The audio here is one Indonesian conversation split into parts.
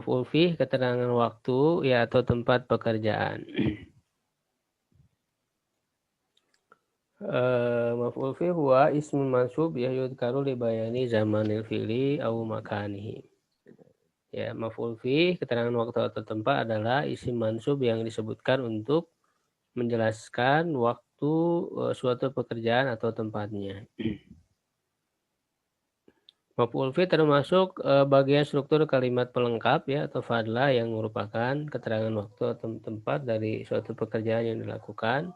Maf'ul fi keterangan waktu ya atau tempat pekerjaan. Maf'ul fi huwa ismun mansub ya yudkaru li bayani zamanil fi'li au makanihi. Ya, maf'ul fi keterangan waktu atau tempat adalah isim mansub yang disebutkan untuk menjelaskan waktu suatu pekerjaan atau tempatnya. Maf'ul fi termasuk bagian struktur kalimat pelengkap ya atau fadlah yang merupakan keterangan waktu atau tempat dari suatu pekerjaan yang dilakukan.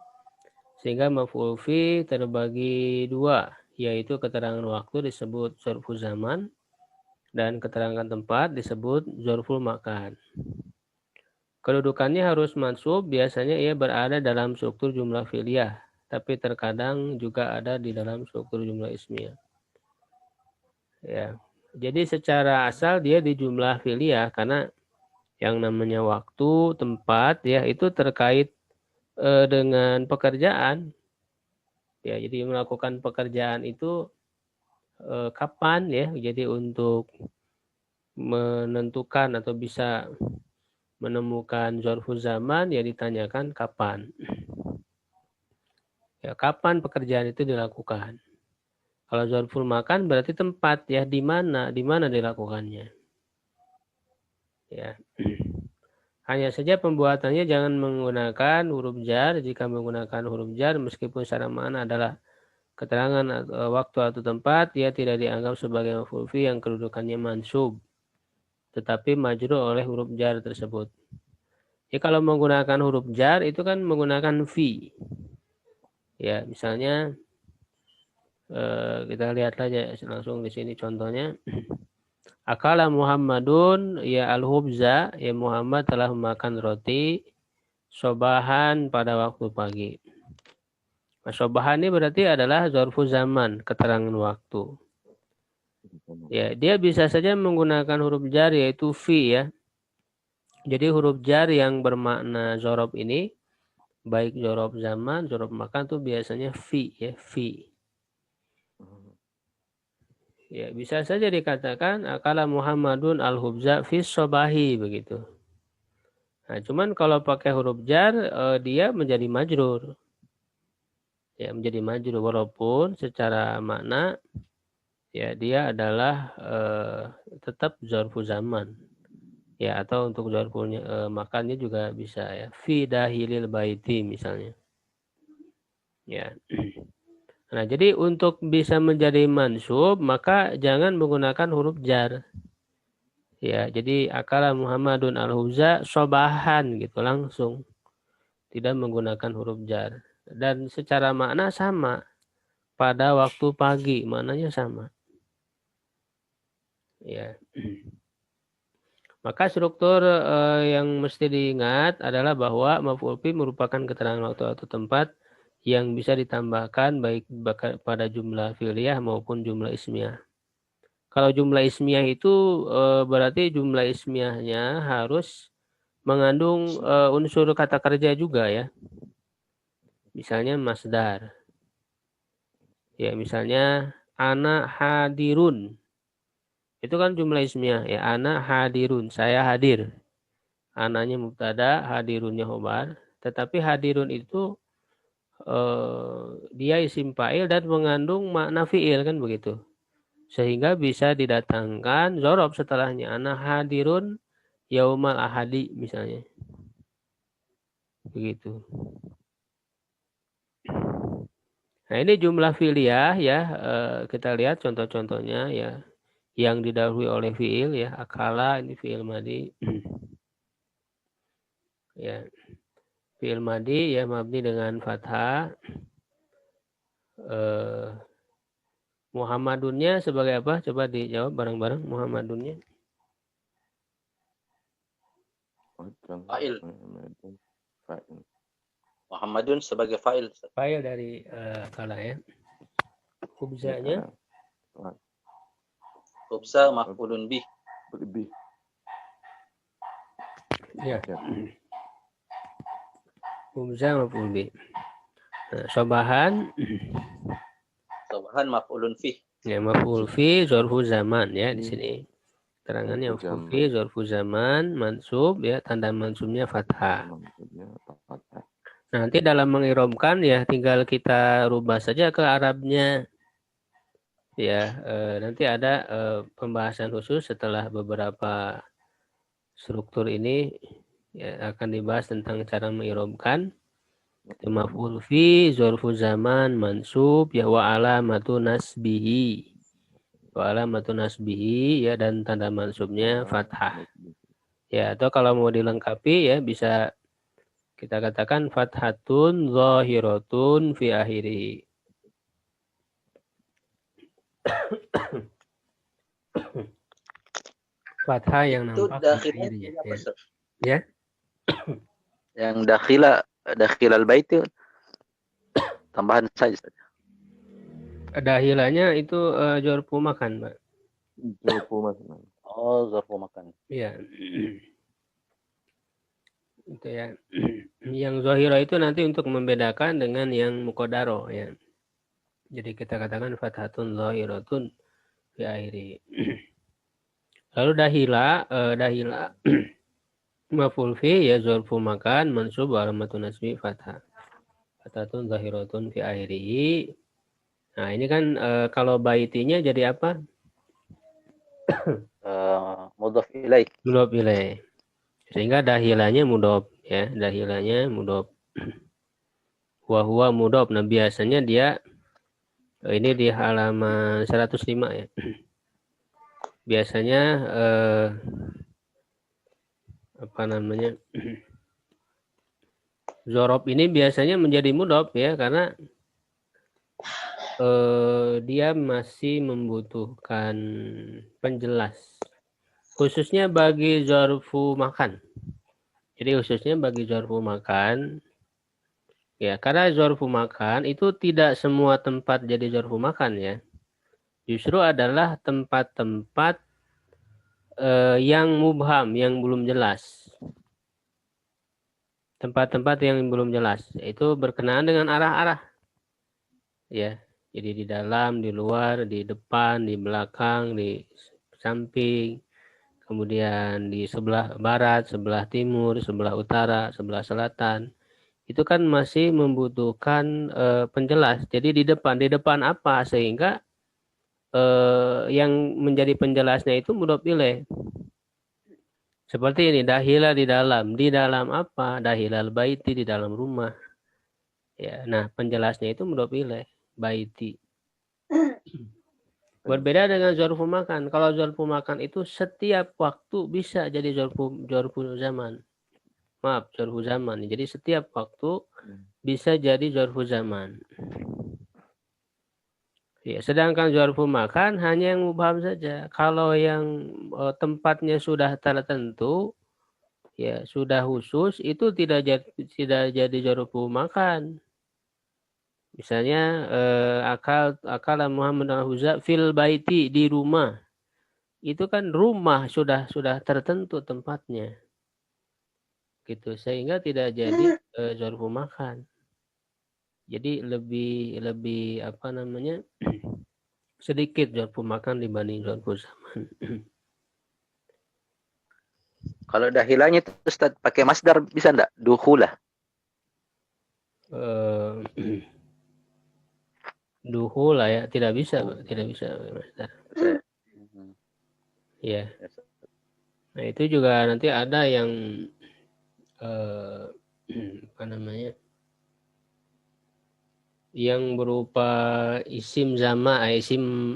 Sehingga maf'ul fi terbagi dua, yaitu keterangan waktu disebut dzarful zaman dan keterangan tempat disebut dzarful makan. Kedudukannya harus mansub, biasanya ia berada dalam struktur jumlah fi'liyah, tapi terkadang juga ada di dalam struktur jumlah ismiyah. Ya. Jadi secara asal dia di jumlah fi'liyah karena yang namanya waktu, tempat ya itu terkait dengan pekerjaan. Ya, jadi melakukan pekerjaan itu kapan ya? Jadi untuk menentukan atau bisa menemukan dzarful zaman ya ditanyakan kapan. Ya, kapan pekerjaan itu dilakukan? Kalau dzarful makan berarti tempat ya di mana dilakukannya. Ya. Hanya saja pembuatannya jangan menggunakan huruf jar. Jika menggunakan huruf jar meskipun secara makna adalah keterangan waktu atau tempat, ia tidak dianggap sebagai maf'ul fi yang kedudukannya mansub, tetapi majrur oleh huruf jar tersebut. Ya, kalau menggunakan huruf jar itu kan menggunakan fi. Ya, misalnya kita lihat aja langsung di sini contohnya. Akala Muhammadun ya al-hubza, ya Muhammad telah memakan roti sobahan pada waktu pagi. Nah, sobahan ini berarti adalah dzarfu zaman, keterangan waktu. Ya, dia bisa saja menggunakan huruf jar yaitu fi ya. Jadi huruf jar yang bermakna zorob ini baik zorob zaman, zorob makan tuh biasanya fi ya, fi. Ya, bisa saja dikatakan akala Muhammadun al-hubza fi sobahi begitu. Nah, cuman kalau pakai huruf jar dia menjadi majrur. Ya, menjadi majrur walaupun secara makna ya dia adalah tetap zarfu zaman. Ya, atau untuk zarfulnya makannya juga bisa ya. Fi dahilil baiti misalnya. Ya. Nah, jadi untuk bisa menjadi mansub maka jangan menggunakan huruf jar. Ya, jadi akala Muhammadun al-hubza sobahan gitu langsung. Tidak menggunakan huruf jar. Dan secara makna sama. Pada waktu pagi, maknanya sama. Ya. Maka struktur yang mesti diingat adalah bahwa maf'ul fi merupakan keterangan waktu atau tempat yang bisa ditambahkan baik pada jumlah fi'liyah maupun jumlah ismiyah. Kalau jumlah ismiyah itu berarti jumlah ismiyahnya harus mengandung unsur kata kerja juga ya. Misalnya masdar. Ya, misalnya ana hadirun. Itu kan jumlah ismiyah ya. Ana hadirun, saya hadir. Ananya mubtada, hadirunnya khobar. Tetapi hadirun itu dia isim fa'il dan mengandung makna fi'il kan begitu. Sehingga bisa didatangkan zorob setelahnya. Ana hadirun yaumal ahadi misalnya. Begitu. Nah, ini jumlah fi'liyah ya. Kita lihat contoh-contohnya ya. Yang didahului oleh fi'il ya. Akala ini fi'il madi. Ya. Fi'il madi ya mabni dengan fathah. Muhammadunnya sebagai apa? Coba dijawab bareng-bareng Muhammadunnya. Fa'il. Muhammadun sebagai fa'il. Fa'il dari kala ya. Khubzanya. Khubza maf'ulun bih. Ya. Khubza maf'ul bih. Nah, sobahan. Sobahan maf'ulun fih. Ya, maf'ul fi dzarfu zaman ya di sini. Terangannya fi zarfu zaman mansub ya, tanda mansubnya fathah. Nanti dalam mengirobkan ya tinggal kita rubah saja ke Arabnya. Ya, nanti ada pembahasan khusus setelah beberapa struktur ini ya, akan dibahas tentang cara mengirobkan. Maf'ul fi zarfu zaman mansub ya wa alamatu nasbihi. Wa alamatu nasbihi ya, dan tanda mansubnya fathah. Ya, atau kalau mau dilengkapi ya bisa kita katakan fathatun zahiratun fi akhirih. Fathah yang Itu nampak di akhirnya. Ya. Yang dakhil al-bait itu tambahan saja. Dahilanya itu jorfu makan, Pak. Zarfu makan. Oh, zarfu makan. Iya. Itu ya. Yang zahira itu nanti untuk membedakan dengan yang muqaddaro ya. Jadi kita katakan fathatun zahiratun fi akhiri. Lalu dahila maf'ul fi ya zarfu makan mansub alamatun nasbi fathah. Fathatun zahiratun fi akhiri. Nah, ini kan kalau baitinya jadi apa? Mudhaf ilaih. Mudhaf ilaih. Sehingga dahilanya mudhaf ya, dahilanya mudhaf. Wa huwa mudhaf. Nah, biasanya dia ini di halaman 105 ya. Biasanya apa namanya? Zorob ini biasanya menjadi mudhaf ya, karena dia masih membutuhkan penjelas. Khususnya bagi zarfu makan. Jadi khususnya bagi zarfu makan, ya karena zarfu makan itu tidak semua tempat jadi zarfu makan ya. Justru adalah tempat-tempat yang mubham, yang belum jelas. Tempat-tempat yang belum jelas, itu berkenaan dengan arah-arah. Ya, jadi di dalam, di luar, di depan, di belakang, di samping, kemudian di sebelah barat, sebelah timur, sebelah utara, sebelah selatan. Itu kan masih membutuhkan penjelas. Jadi di depan apa, sehingga yang menjadi penjelasnya itu mudhaf ilaih. Seperti ini, dahila di dalam apa? Dahilal baiti, di dalam rumah. Ya, nah penjelasnya itu mudhaf ilaih, baiti. Berbeda dengan zarfu makan. Kalau zarfu makan itu setiap waktu bisa jadi zarfu zaman. Maaf, zarfu zaman. Jadi setiap waktu bisa jadi zarfu zaman. Ya, sedangkan zarfu makan hanya yang mubham saja. Kalau yang tempatnya sudah tertentu, ya sudah khusus, itu tidak jadi zarfu makan. Misalnya akal Muhammad al-Huza fil baiti, di rumah. Itu kan rumah sudah tertentu tempatnya. Gitu, sehingga tidak jadi zarfu makan. Jadi lebih apa namanya? Sedikit zarfu makan dibanding zarfu zaman. Kalau dahilanya itu Ustaz pakai masdar bisa enggak? Dukhulah. Duhul lah ya, tidak bisa masdar. Ya. Nah, itu juga nanti ada yang apa namanya? Yang berupa isim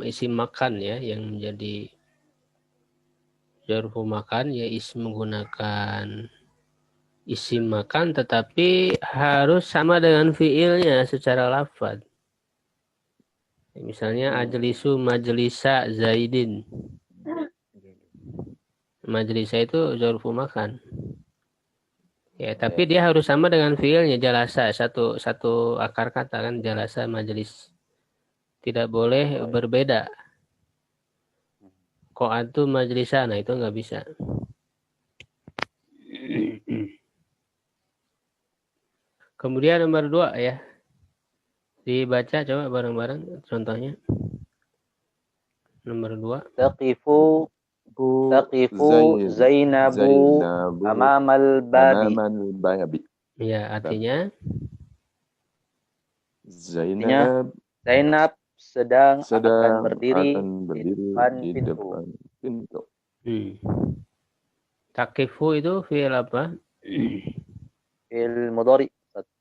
isim makan ya, yang menjadi zarfu makan ya, isim menggunakan isim makan tetapi harus sama dengan fiilnya secara lafaz. Misalnya ajlisu majlisa Zaidin. Majlisa itu zarfu makan. Ya, tapi dia harus sama dengan fiilnya, jalasa, satu akar kata kan, jalasa majlis. Tidak boleh berbeda. Qa'atu majlisa, nah itu nggak bisa. Kemudian nomor 2 ya. Dibaca coba bareng-bareng contohnya. Nomor 2. Taqifu Taqifu Zain Zainabu Zainabu amamal babi. amamal babi. Ya, artinya Zainab Zainab sedang akan sedang berdiri akan di berdiri depan di pintu. depan pintu. takifu itu fi'il apa? Fil mudhari.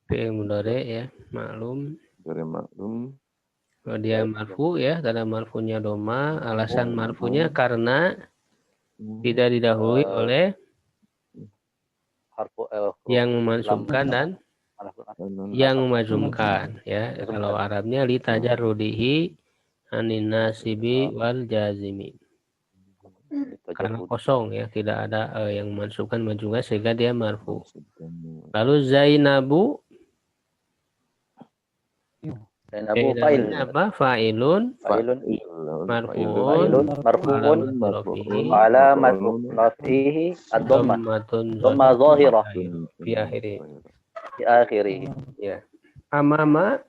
Fi'il mudhari ya, maklum. Dari maklum Kalau dia marfu ya, tanda marfunya doma. Alasan marfunya karena tidak didahului oleh harfu yang memansubkan dan yang memajumkan ya. Kalau Arabnya li tajarrudihi anin nasibi wal jazimi. Karena kosong ya, tidak ada yang memansubkan majumkan sehingga dia marfu. Lalu Zainabu fa'il. apa? Fa'ilun Fa'ilun marfuun marfuun rafihi wa alamatu rafihi ad-dhammah. dhammatun Dhamma zahirah fi akhirih. di akhirih. Ya. Amama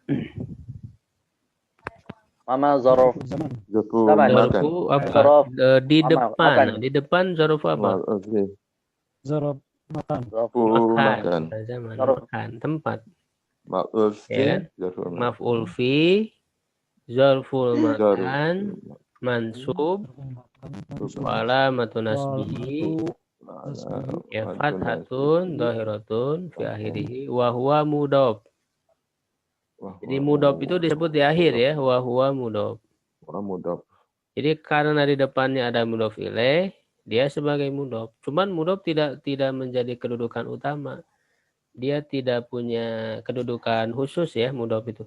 Mama zarf Zafu Zaman. makan. zarfu apa? Zarf Di makan. depan. Di depan zarfu apa? Zarab makan. Zafu makan. Zaman Zarf. makan tempat. Ma'ul Ya. fi zafu Maf'ul fi zarful makan mansub wala matun nasbihi ya fathatun dhahiratun fi akhirih wa huwa mudhaf. Jadi mudhaf itu disebut di akhir ya, wa huwa mudhaf. Mudhaf. Jadi karena di depannya ada mudhaf ilaih, dia sebagai mudhaf. Cuman mudhaf tidak menjadi kedudukan utama. Dia tidak punya kedudukan khusus ya, mudhaf itu.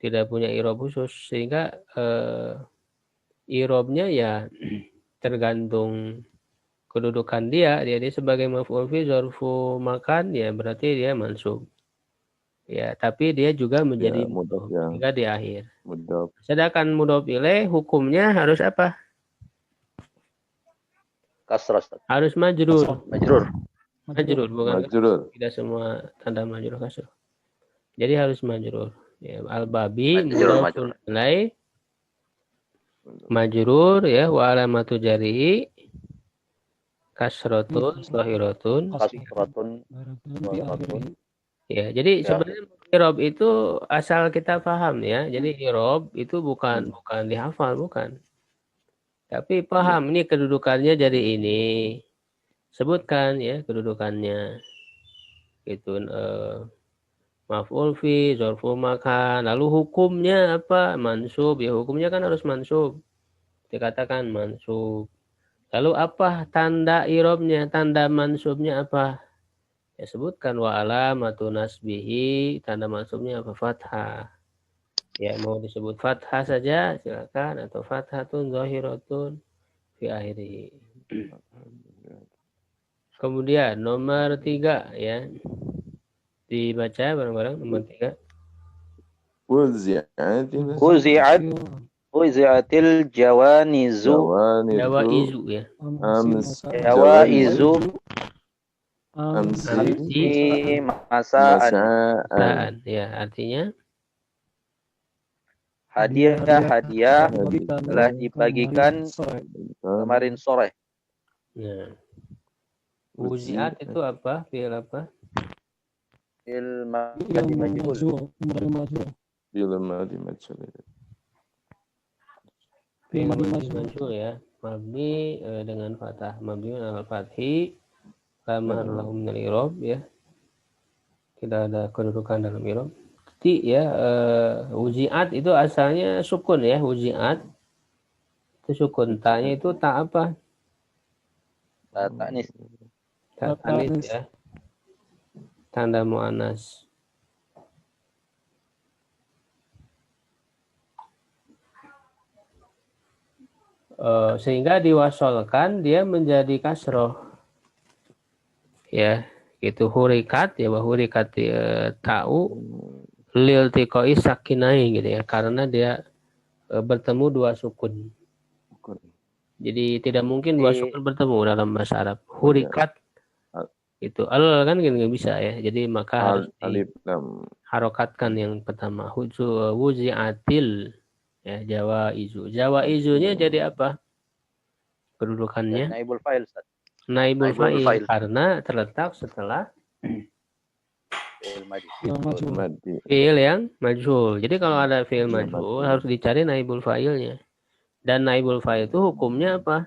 Tidak punya i'rab khusus sehingga i'rabnya ya tergantung kedudukan dia sebagai maf'ul fi zarfu makan ya berarti dia mansub. Ya, tapi dia juga menjadi mudhaf hingga di akhir. Mudhaf. Sedangkan mudhaf ilaih hukumnya harus apa? Kasrah. Harus majrur. Majrur bukan Majrur. tidak semua tanda majrur kasrah. Jadi harus majrur. Ya, al-babi mudhafun ilaih majrur ya wa alamatu jarihi kasratun dhahiratun. Ya, jadi sebenarnya i'rab itu asal kita paham ya. Jadi i'rab itu bukan dihafal, bukan. Tapi paham ini kedudukannya jadi ini. Sebutkan ya kedudukannya. Itu maf'ul fi, zarfu makan. Lalu hukumnya apa? Mansub. Ya hukumnya kan harus mansub. Dikatakan mansub. Lalu apa tanda i'rabnya? Tanda mansubnya apa? Ya sebutkan wa alamatu nasbihi, tanda mansubnya apa? Fathah. Ya mau disebut fathah saja silakan atau fathatun zahiratun fi akhirih. Kemudian nomor 3 ya. Dibaca bareng-bareng nomor 3. Uzi'atil jawanizu. Jawaizu ya. Jawaizu Amsi masaan. Ya, artinya hadiah telah dibagikan kemarin sore. nah. Uziat itu apa? Fi'il apa? Fil madi majhul. Fi'il madi majhul. Fi'il madi majhul ya. Mabni dengan fathah. Mabni al fathi. Lama lahum minal i'rab ya. Tidak ada kedudukan dalam i'rab. Ti ya uziat itu asalnya sukun ya, uziat. Itu sukun. Ta-nya itu tak apa? Ta'nis. Ta'anis ya. Tanda mu'annas. Sehingga diwasolkan dia menjadi kasroh. Ya, itu hurikat ya, bahwa hurikat ta'u lil tiqoi sakinai gitu ya, karena dia bertemu dua sukun. Jadi tidak mungkin dua sukun bertemu dalam bahasa Arab. Hurikat itu al kan nggak bisa ya. Jadi maka harus diharokatkan yang pertama. Wuzi'atil ya, Jawa izunya jadi apa? kedudukannya? Naibul fa'il, Ustaz. Naibul Naibul fa'il fa'il. karena terletak setelah Fi'il madhi. Majhul. Madi. fi'il yang majhul. Jadi kalau ada fi'il Iya, majhul majhul. harus dicari naibul fa'ilnya. Dan naibul fa'il itu hukumnya apa?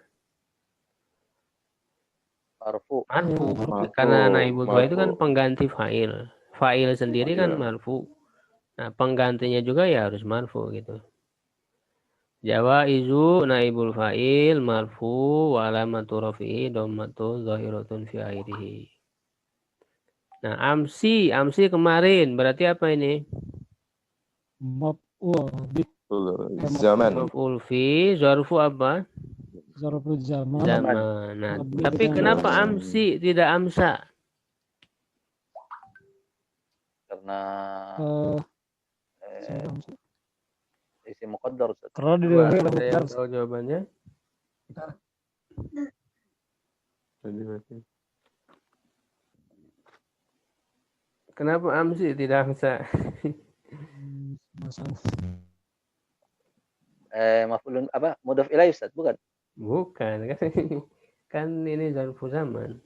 Marfu. Marfu. Marfu. Karena naibul fa'il itu kan Marfu. pengganti fa'il. Fa'il sendiri kan Iya. marfu. Nah, penggantinya juga ya harus marfu gitu. Jawaizu naibul fa'il marfu wa alamatu rafi'i dhammatun zahiratun fi akhirih. Nah, amsi kemarin berarti apa ini? Maf'ul bih. Zaman. Maf'ul fi, zarfu apa? Zarful zaman. Zaman. Nah, Mabni tapi dengan kenapa amsi tidak amsa? Karena isi muqaddar, Ustaz. Karena Coba didahului ada oleh yang huruf jar. tahu jawabannya? Kenapa amsi tidak amsa? Maf'ulun apa? Mudhaf ilaih, Ustaz, bukan? Bukan kan? Kan ini zarfu zaman.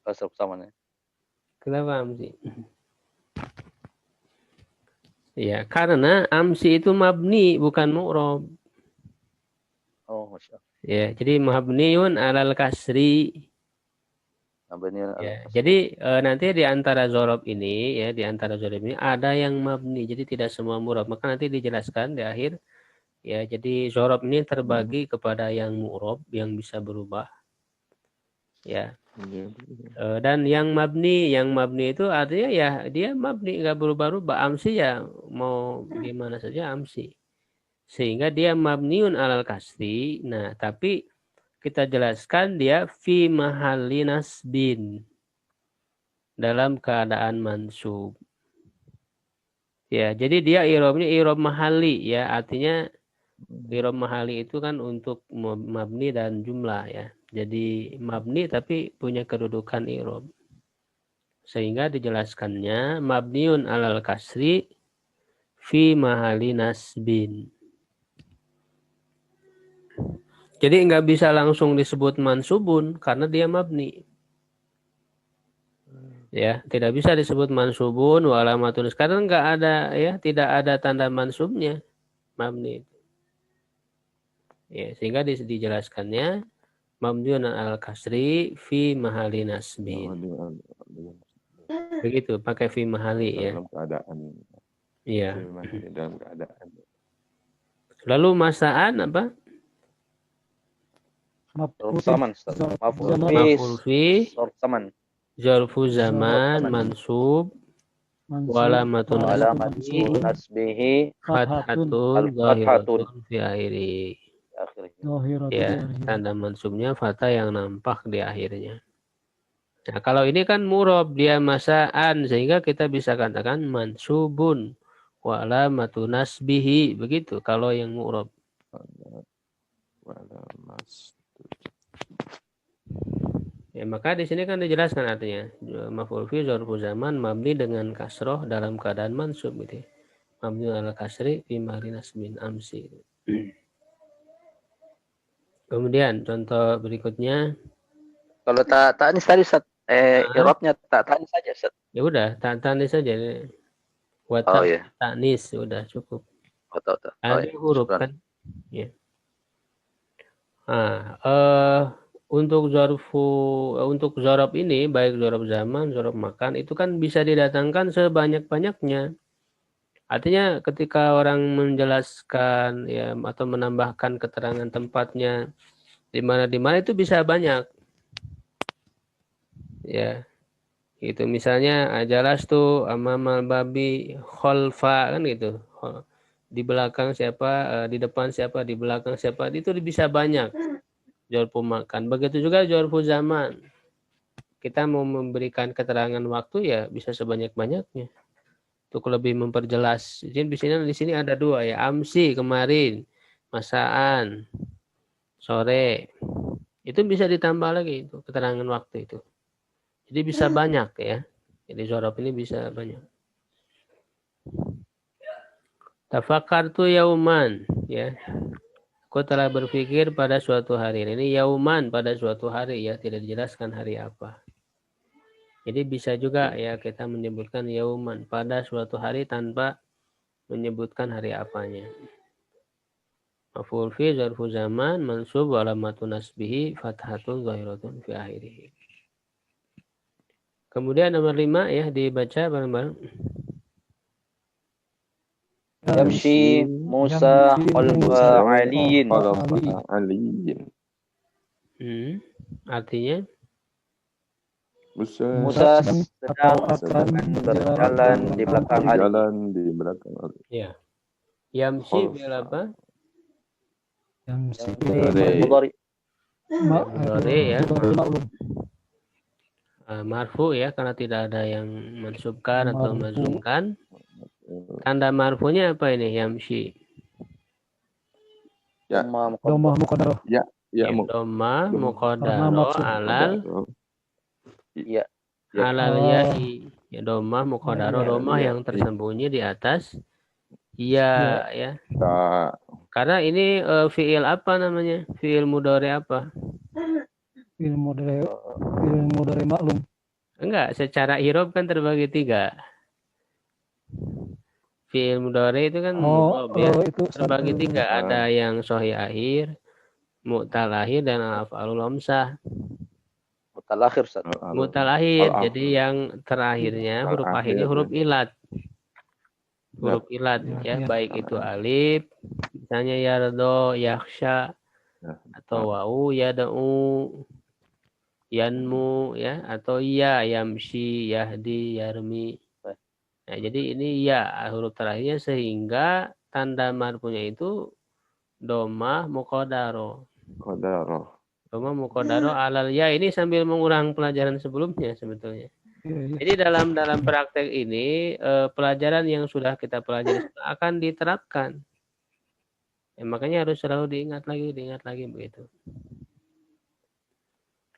Kasraf samanya. Kenapa amsi? Ya, karena amsi itu mabni bukan mu'rob. Oh, masya Allah. Ya, jadi mabniun alal kasri. Ya, jadi nanti di antara zorob ini ya, di antara zorob ini ada yang mabni, jadi tidak semua mu'rob. Maka nanti dijelaskan di akhir. Ya, jadi zorob ini terbagi kepada yang mu'rob yang bisa berubah. Ya. Dan yang mabni itu artinya ya dia mabni nggak berubah-ubah. Amsi ya mau gimana saja amsi. Sehingga dia mabniun alal kasri. Nah, tapi kita jelaskan dia fi mahalli nasbin. Dalam keadaan mansub. Ya, jadi dia i'rabnya i'rab mahali ya, artinya i'rab mahali itu kan untuk mabni dan jumlah ya. Jadi mabni tapi punya kedudukan i'rab. Sehingga dijelaskannya mabniun alal kasri fi mahali nasbin. Jadi nggak bisa langsung disebut mansubun karena dia mabni. Ya, tidak bisa disebut mansubun wa alamatun karena nggak ada ya, tidak ada tanda mansubnya mabni. Ya, sehingga dijelaskannya mabniun alal kasri fi mahali nasbin. Begitu, pakai fi mahali ya. Dalam keadaan. Iya. Dalam keadaan. Lalu masaan apa? Zarf zaman, Ustaz. Maf'ul fi Zarf zaman. zarfu zaman mansub walamatun nasbihi fathatun zahiratun fi akhiri. Ya, tanda mansubnya fathah yang nampak di akhirnya. Nah, kalau ini kan murob dia masaan sehingga kita bisa katakan mansubun wa alamatu nasbihi begitu kalau yang murob. Ya, maka di sini kan dijelaskan artinya maf'ul fi zarfu zaman mabni dengan kasroh dalam keadaan mansub gitu. Ya. Mabni ala kasri fi mahli nasbin amsi. Kemudian contoh berikutnya. Kalau ta'anis tadi, Ustaz, i'rabnya ta'anis saja, Ustaz. Ya udah, ta'anis saja. Buat iya. ta'anis sudah cukup. Tahu. Ada huruf kan? Ya. Untuk zorob ini baik zorob zaman, zorob makan itu kan bisa didatangkan sebanyak-banyaknya. Artinya ketika orang menjelaskan ya atau menambahkan keterangan tempatnya di mana itu bisa banyak. Ya. Itu misalnya jelas tuh amamal babi kholfa kan gitu. Di belakang siapa, di depan siapa, di belakang siapa, itu bisa banyak. Jorfu makan. Begitu juga jorfu zaman. Kita mau memberikan keterangan waktu ya bisa sebanyak-banyaknya. Untuk lebih memperjelas. Jadi di sini ada dua ya. Amsi kemarin, masaan, sore. Itu bisa ditambah lagi itu keterangan waktu itu. Jadi bisa banyak ya. Jadi zorob ini bisa banyak. Tafakartu yauman ya. Aku telah berpikir pada suatu hari. Ini yauman pada suatu hari ya, tidak dijelaskan hari apa. Jadi bisa juga ya kita menyebutkan yauman pada suatu hari tanpa menyebutkan hari apanya. Maf'ul fi zarfu zaman mansub wa alamatun nasbihi fathatun zahiratun fi akhirih. Kemudian nomor 5 ya dibaca bareng-bareng. Yamshi Musa khalfa aliyin. Aliyin. Artinya Musa sedang berjalan di belakang Ali. Ali. ya. Yamshi fi'il apa? Yamshi Mudhari. Mudhari ya. Maklum. Marfu ya karena tidak ada yang mansubkan atau Marfu. mazumkan. Tanda marfunya apa ini? Yamshi. Ya. Domah muqaddarah. Ya, Dhamma muqaddaro maksud. alal Iya. alal ya'i. Ya dhamma muqaddaro dhamma Ya. yang tersembunyi di atas ya ya. Tak. Karena ini fiil apa namanya? Fiil mudhari apa? Ilmu dari maklum. Enggak, secara i'rab kan terbagi 3. Fiil mudhari itu kan Itu terbagi 3. Ah. Ada yang sahih akhir, mu'tal akhir dan af'alul hamsah. Mutal akhir Ustaz. Mu'tal akhir, jadi yang terakhirnya huruf akhirnya huruf ilat. Huruf ilat ya, baik itu alif, misalnya yardo, yakhsha, atau wau, yada'u, yanmu ya, atau ya, yamshi, yahdi, yarmi. Nah, jadi ini ya huruf terakhirnya sehingga tanda marfunya itu domah muqaddaro. Domah muqaddaro alal ya, ini sambil mengulang pelajaran sebelumnya sebetulnya. Jadi dalam praktek ini pelajaran yang sudah kita pelajari akan diterapkan. Ya, makanya harus selalu diingat lagi begitu.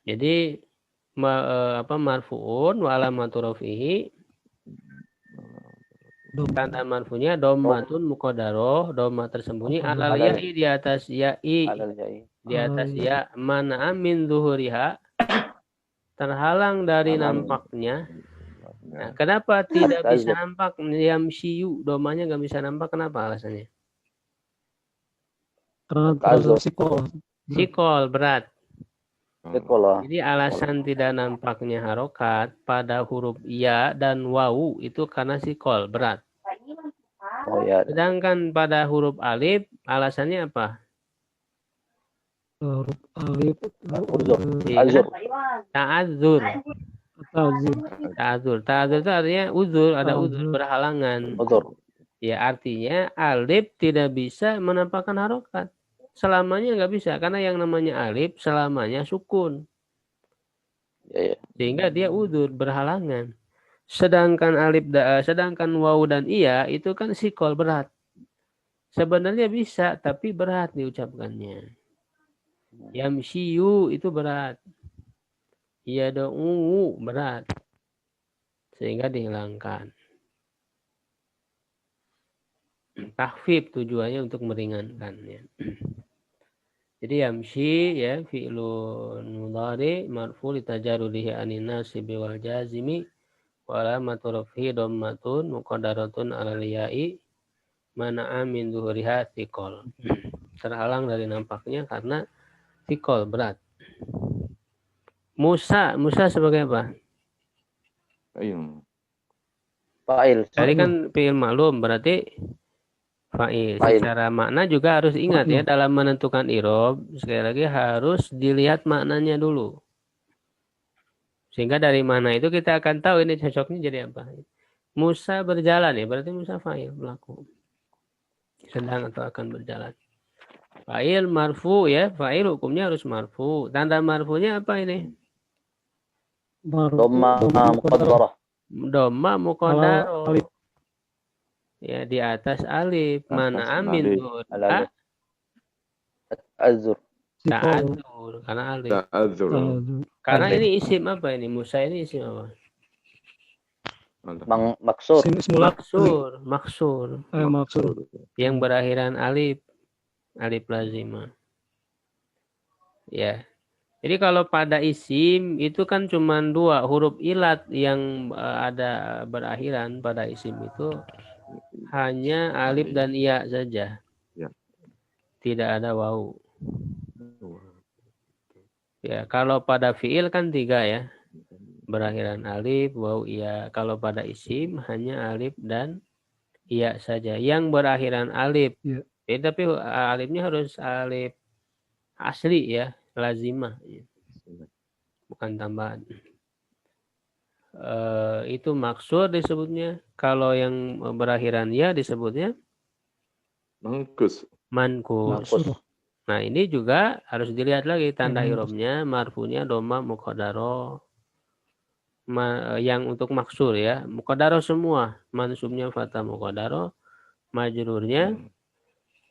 Jadi marfuun wa alamatu rafihi, tanda marfunya dhammatun muqaddarah, dhamma tersembunyi alal ya'i di atas ya'i, di atas ya, mana min zuhuriha, terhalang dari nampaknya. Nah, kenapa tidak bisa nampak yamshiyu, domanya nggak bisa nampak, kenapa alasannya? Karena Sikol berat. Betul. Jadi alasan tidak nampaknya harokat pada huruf ya dan wawu itu karena sikol berat. Oh ya. Sedangkan pada huruf alif alasannya apa? huruf alif Ta'adzur. Ta'adzur itu artinya uzur, ada uzur berhalangan. Ya artinya alif tidak bisa menampakkan harokat. Selamanya nggak bisa karena yang namanya alif selamanya sukun. Sehingga dia uzur berhalangan. Sedangkan sedangkan wawu dan iya itu kan sikol berat. Sebenarnya bisa tapi berat diucapkannya. Yamshiyu itu berat. Yada'u berat. Sehingga dihilangkan. Takhfif tujuannya untuk meringankannya. Jadi yamshi ya fi'lun mudhari marfu li tajarrudihi anin nasibi wal jazimi wa alamatu rafhi dhammatun muqaddaratun 'alal ya'i mana'a min zuhuriha thiqal. Terhalang dari nampaknya karena thiqal berat. Musa sebagai apa? Fa'il. Tadi kan fi'il ma'lum berarti fa'il. Secara makna juga harus ingat ya dalam menentukan i'rab, sekali lagi harus dilihat maknanya dulu. Sehingga dari mana itu kita akan tahu ini cocoknya jadi apa. Musa berjalan ya, berarti Musa fa'il berlaku. Sedang atau akan berjalan. Fa'il marfu ya, fa'il hukumnya harus marfu. Tanda marfunya apa ini? Dhamma muqaddarah. Dhamma muqaddarah. Ya di atas alif, mana amin zuhuriha Azur. ta'adzur karena alif. Karena ini isim apa ini? Musa ini isim apa? Maksur. Maksur. Yang berakhiran alif. alif lazimah. Ya. Jadi kalau pada isim itu kan cuma 2 huruf ilat yang ada berakhiran pada isim itu hanya alif dan iya saja. Ya. Tidak ada wawu. Ya, kalau pada fiil kan 3 ya. Berakhiran alif, wawu, iya. Kalau pada isim hanya alif dan iya saja. Yang berakhiran alif. Iya. Tapi alifnya harus alif asli ya, lazimah. Bukan tambahan. Itu maksur disebutnya. Kalau yang berakhiran ya disebutnya Mangkus. mankus. Makus. Nah ini juga harus dilihat lagi tanda irobnya, marfunya doma muqaddaro. Yang untuk maksur ya, muqaddaro semua. Mansubnya fathah muqaddaro, majrurnya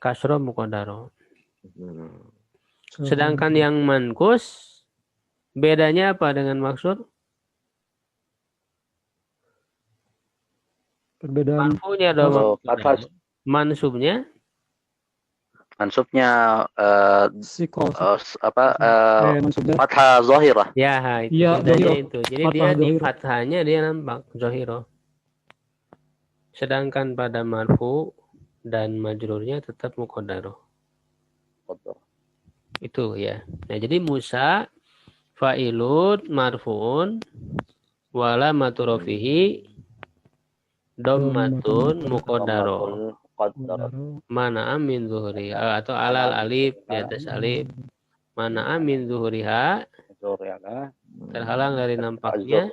kasro muqaddaro. Sedangkan yang mankus bedanya apa dengan maksur? Perbedaan Marfunya doma Fathah. mansubnya Mansubnya sikol. apa fathah zahirah. ya itu Iya, bedanya zahiro. itu. Jadi Fathah dia di zahiro. fathahnya dia nampak zahiro. Sedangkan pada marfu dan majrurnya tetap muqaddaro. Itu ya. Nah, jadi Musa fa'ilun marfuun wala maturafihi dommatun muqaddaro. Mana amin zuhuriha atau alal alif di atas alif. Mana amin zuhuriha terhalang dari nampaknya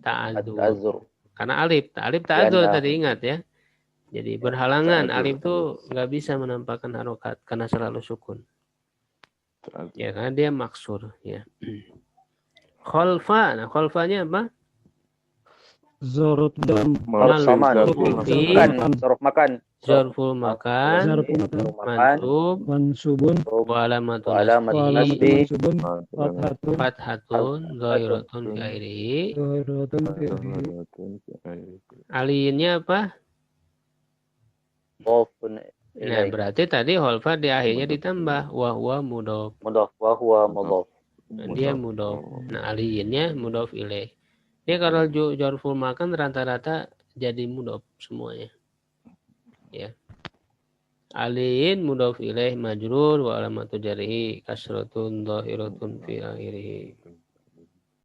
ta'adzur. Karena alif ta'adzur tadi ingat ya. Jadi berhalangan alif itu nggak bisa menampakkan harokat karena selalu sukun. Ya karena dia maksur ya. Kholfa, nah kholfanya apa? Zorut dan Zoruf makan. Zorful makan, mansubun wa alamatun nasbi mansubun fathatun zahiratun fi akhirih. zahiratun fi Alinnya apa? Nah, berarti tadi holfa di akhirnya ditambah wa huwa mudhof. mudhof wa huwa mudhof. Dia mudhof. Nah, alinnya mudhof ilaih. Ini kalau jorful makan rata-rata jadi mudhof semuanya. Ya. Alin mudhof ilaih majrur wa alamatu jarhi kasratun dhahiratun fi akhirih.